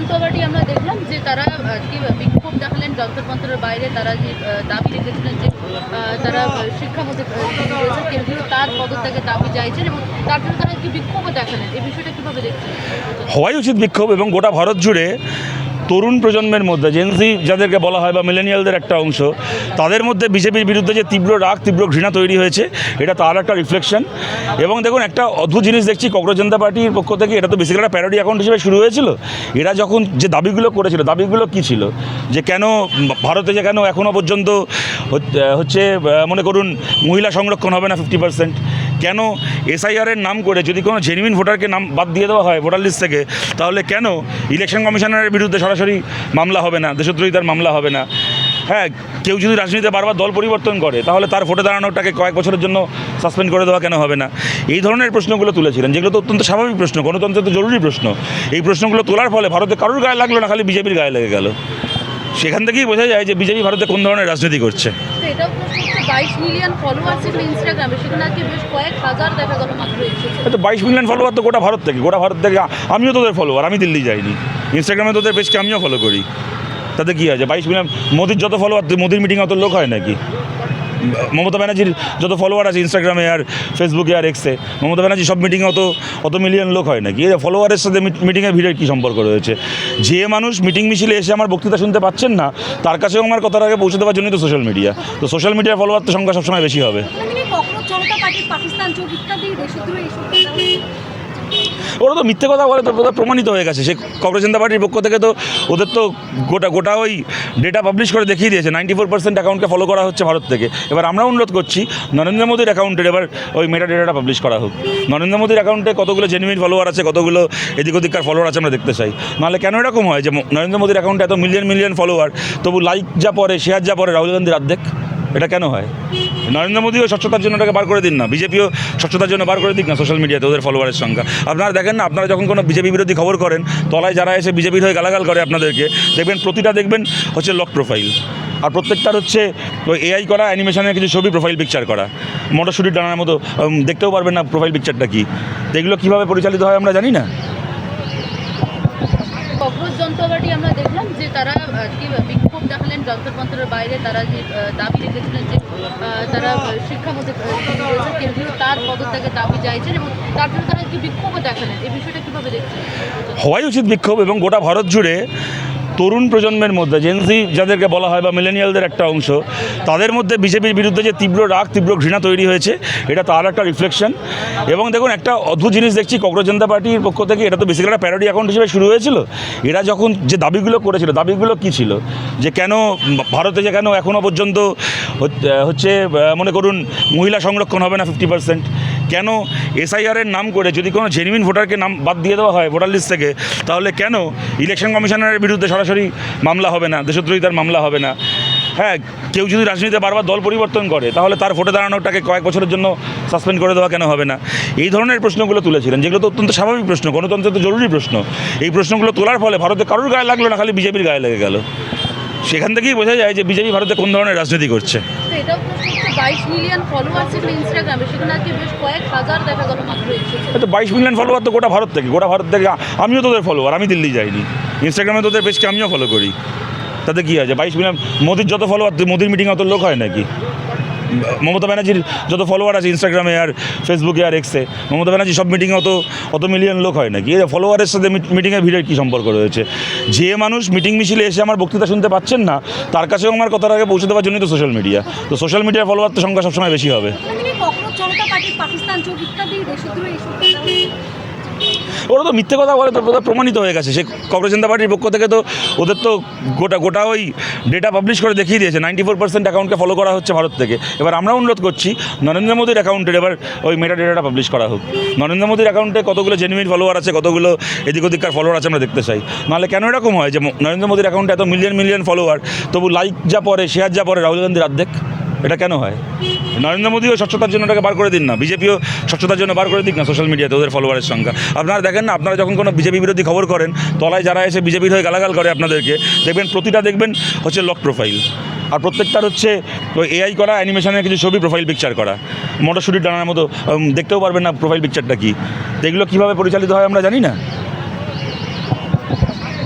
জনতাবাড়ি আমরা দেখলাম যে তারা কি বিক্ষোভ দেখালেন যন্তর মন্ত্রের বাইরে। তারা যে দাবি রেখেছিলেন যে তারা শিক্ষামন্ত্রী রয়েছে কেন্দ্রীয় তার পদত্যাগের দাবি চাইছেন এবং তার জন্য তারা কি বিক্ষোভও দেখালেন। এই বিষয়টা কীভাবে দেখছেন? হওয়াই উচিত বিক্ষোভ, এবং গোটা ভারত জুড়ে তরুণ প্রজন্মের মধ্যে জেনজি যাদেরকে বলা হয় বা মিলেনিয়ালদের একটা অংশ, তাদের মধ্যে বিজেপির বিরুদ্ধে যে তীব্র রাগ, তীব্র ঘৃণা তৈরি হয়েছে, এটা তার একটা রিফ্লেকশন। এবং দেখুন, একটা অদ্ভুত জিনিস দেখছি কংগ্রেস জনতা পার্টির পক্ষ থেকে। এটা তো বেসিক্যালি একটা প্যারোডি অ্যাকাউন্ট হিসেবে শুরু হয়েছিল। এরা যখন যে দাবিগুলো করেছিল, দাবিগুলো কী ছিল? যে কেন ভারতে যে কেন এখনও পর্যন্ত হচ্ছে মনে করুন মহিলা সংরক্ষণ হবে না 50%, কেন এসআইআরের নাম করে যদি কোনো জেনুইন ভোটারকে নাম বাদ দিয়ে দেওয়া হয় ভোটার লিস্ট থেকে, তাহলে কেন ইলেকশন কমিশনারের বিরুদ্ধে সরাসরি মামলা হবে না, দেশদ্রোহিতার মামলা হবে না? হ্যাঁ, কেউ যদি রাজনীতিতে বারবার দল পরিবর্তন করে, তাহলে তার ভোটে দাঁড়ানোটাকে কয়েক বছরের জন্য সাসপেন্ড করে দেওয়া কেন হবে না? এই ধরনের প্রশ্নগুলো তুলেছিলেন, যেগুলো তো অত্যন্ত স্বাভাবিক প্রশ্ন, গণতন্ত্রের তো জরুরি প্রশ্ন। এই প্রশ্নগুলো তোলার ফলে ভারতে কারোর গায়ে লাগলো না, খালি বিজেপির গায়ে লেগে গেল। সেখান থেকেই বোঝা যায় যে বিজেপি ভারতে কোন ধরনের রাজনীতি করছে। এটাও 22 মিলিয়ন ফলোয়ার ছিল ইনস্টাগ্রামে, সেখানে আজকে বেশ কয়েক হাজার দেখা গেল মাত্র এসেছে। তো 22 মিলিয়ন ফলোয়ার তো গোটা ভারত থেকে আমিও তোদের ফলোয়ার, আমি দিল্লি যাইনি, ইনস্টাগ্রামে তোদের পেজকে আমিও ফলো করি, তাতে কী আছে? 22 মিলিয়ন মোদির যত ফলোয়ার, মোদির মিটিংয়ে অত লোক হয় নাকি? মমতা ব্যানার্জির যত ফলোয়ার আছে ইনস্টাগ্রামে আর ফেসবুকে আর এক্সে, মমতা ব্যানার্জি সব মিটিংয়ে অত মিলিয়ন লোক হয় নাকি? এই ফলোয়ারের সাথে মিটিংয়ের ভিড়ের কী সম্পর্ক রয়েছে? যে মানুষ মিটিং মিছিলে এসে আমার বক্তৃতা শুনতে পাচ্ছেন না, তার কাছেও আমার কথার আগে পৌঁছে দেওয়ার জন্যই তো সোশ্যাল মিডিয়া। তো সোশ্যাল মিডিয়ার ফলোয়ার তো সংখ্যা সবসময় বেশি হবে। ওরা তো মিথ্যে কথা বলে, তো প্রমাণিত হয়ে গেছে। সে কংগ্রেস জনতা পার্টির পক্ষ থেকে তো ওদের তো গোটা ওই ডেটা পাবলিশ করে দেখিয়ে দিয়েছে, 94% অ্যাকাউন্টকে ফলো করা হচ্ছে ভারত থেকে। এবার আমরা অনুরোধ করছি নরেন্দ্র মোদীর অ্যাকাউন্টের এবার ওই মেটা ডেটাটা পাবলিশ করা হোক। নরেন্দ্র মোদীর অ্যাকাউন্টে কতগুলো জেনুইন ফলোয়ার আছে, কতগুলো এদিক ওদিককার ফলোয়ার আছে আমরা দেখতে চাই। নাহলে কেন এরকম হয় যে নরেন্দ্র মোদীর অ্যাকাউন্টে এত মিলিয়ন ফলোয়ার, তবু লাইক যা পড়ে, শেয়ার যা পড়ে রাহুল গান্ধীর অর্ধেক? এটা কেন হয়? নরেন্দ্র মোদীও স্বচ্ছতার জন্য ওটাকে বার করে দিন না, বিজেপিও স্বচ্ছতার জন্য বার করে দিক না সোশ্যাল মিডিয়াতে ওদের ফলোয়ারের সংখ্যা। আপনারা দেখেন না, আপনারা যখন কোনো বিজেপি বিরোধী খবর করেন, তলায় যারা এসে বিজেপির হয়ে গালাগাল করে আপনাদেরকে, দেখবেন প্রতিটা দেখবেন হচ্ছে লক প্রোফাইল, আর প্রত্যেকটার হচ্ছে ওই এআই করা অ্যানিমেশনের কিছু ছবি প্রোফাইল পিকচার করা, মটরশুটির ডানার মতো, দেখতেও পারবেন না প্রোফাইল পিকচারটা কী। এগুলো কীভাবে পরিচালিত হয় আমরা জানি না। কংগ্রেস জনতাবাড়ি আমরা দেখলাম যে তারা কি বিক্ষোভ দেখালেন যন্তর মন্ত্রের বাইরে। তারা যে দাবি রেখেছিলেন যে তারা শিক্ষামন্ত্রী রয়েছে কেন্দ্রীয় তার পদত্যাগের দাবি চাইছেন এবং তার জন্য তারা কি বিক্ষোভও দেখালেন। এই বিষয়টা কীভাবে দেখছেন? হওয়াই উচিত বিক্ষোভ, এবং গোটা ভারত জুড়ে তরুণ প্রজন্মের মধ্যে জেনজি যাদেরকে বলা হয় বা মিলেনিয়ালদের একটা অংশ, তাদের মধ্যে বিজেপির বিরুদ্ধে যে তীব্র রাগ, তীব্র ঘৃণা তৈরি হয়েছে, এটা তার একটা রিফ্লেকশন। এবং দেখুন, একটা অদ্ভুত জিনিস দেখছি কংগ্রেস জনতা পার্টির পক্ষ থেকে। এটা তো বেসিক্যালি একটা প্যারোডি অ্যাকাউন্ট হিসেবে শুরু হয়েছিল। এরা যখন যে দাবিগুলো করেছিল, দাবিগুলো কী ছিল? যে কেন ভারতে যে কেন এখনও পর্যন্ত হচ্ছে মনে করুন মহিলা সংরক্ষণ হবে না 50%, কেন এসআইআরের নাম করে যদি কোনো জেনুইন ভোটারকে নাম বাদ দিয়ে দেওয়া হয় ভোটার লিস্ট থেকে, তাহলে কেন ইলেকশন কমিশনারের বিরুদ্ধে সরাসরি মামলা হবে না, দেশদ্রোহিতার মামলা হবে না? হ্যাঁ, কেউ যদি রাজনীতিতে বারবার দল পরিবর্তন করে, তাহলে তার ভোটে দাঁড়ানোটাকে কয়েক বছরের জন্য সাসপেন্ড করে দেওয়া কেন হবে না? এই ধরনের প্রশ্নগুলো তুলেছিলেন, যেগুলো তো অত্যন্ত স্বাভাবিক প্রশ্ন, গণতন্ত্রের তো জরুরি প্রশ্ন। এই প্রশ্নগুলো তোলার ফলে ভারতে কারোর গায়ে লাগলো না, খালি বিজেপির গায়ে লেগে গেল। সেখান থেকেই বোঝা যায় যে বিজেপি ভারতে কোন ধরনের রাজনীতি করছে। এটাও 22 মিলিয়ন ফলোয়ার ছিল ইনস্টাগ্রামে, সেখানে আজকে বেশ কয়েক হাজার দেখা গেল মাত্র এসেছে। তো 22 মিলিয়ন ফলোয়ার তো গোটা ভারত থেকে আমিও তোদের ফলোয়ার, আমি দিল্লি যাইনি, ইনস্টাগ্রামে তোদের পেজকে আমিও ফলো করি, তাতে কী আছে? 22 মিলিয়ন মোদির যত ফলোয়ার, মোদির মিটিংয়ে অত লোক হয় নাকি? মমতা ব্যানার্জির যত ফলোয়ার আছে ইনস্টাগ্রামে আর ফেসবুকে আর এক্সে, মমতা ব্যানার্জি সব মিটিংয়ে অত মিলিয়ন লোক হয় নাকি? এই ফলোয়ারের সাথে মিটিংয়ের ভিড়ের কী সম্পর্ক রয়েছে? যে মানুষ মিটিং মিছিলে এসে আমার বক্তৃতা শুনতে পাচ্ছেন না, তার কাছেও আমার কথার আগে পৌঁছে দেওয়ার জন্যই তো সোশ্যাল মিডিয়া। তো সোশ্যাল মিডিয়ার ফলোয়ার তো সংখ্যা সবসময় বেশি হবে। ওরা তো মিথ্যে কথা বলে, তো প্রমাণিত হয়ে গেছে। সে কংগ্রেস জনতা পার্টির পক্ষ থেকে তো ওদের তো গোটা ওই ডেটা পাবলিশ করে দেখিয়ে দিয়েছে, 94% অ্যাকাউন্টকে ফলো করা হচ্ছে ভারত থেকে। এবার আমরা অনুরোধ করছি নরেন্দ্র মোদীর অ্যাকাউন্টের এবার ওই মেটা ডেটাটা পাবলিশ করা হোক। নরেন্দ্র মোদীর অ্যাকাউন্টে কতগুলো জেনুইন ফলোয়ার আছে, কতগুলো এদিক ওদিককার ফলোয়ার আছে আমরা দেখতে চাই। নাহলে কেন এরকম হয় যে নরেন্দ্র মোদীর অ্যাকাউন্টে এত মিলিয়ন ফলোয়ার, তবু লাইক যা পড়ে, শেয়ার যা পড়ে রাহুল গান্ধীর অর্ধেক? এটা কেন হয়? নরেন্দ্র মোদীও স্বচ্ছতার জন্য ওটাকে বার করে দিন না, বিজেপিও স্বচ্ছতার জন্য বার করে দিক না সোশ্যাল মিডিয়াতে ওদের ফলোয়ারের সংখ্যা। আপনারা দেখেন না, আপনারা যখন কোনো বিজেপি বিরোধী খবর করেন, তলায় যারা এসে বিজেপির হয়ে গালাগাল করে আপনাদেরকে, দেখবেন প্রতিটা দেখবেন হচ্ছে লক প্রোফাইল, আর প্রত্যেকটার হচ্ছে ওই এআই করা অ্যানিমেশনের কিছু ছবি প্রোফাইল পিকচার করা, মটরশুটির ডানার মতো, দেখতেও পারবেন না প্রোফাইল পিকচারটা কী। এগুলো কীভাবে পরিচালিত হয় আমরা জানি না।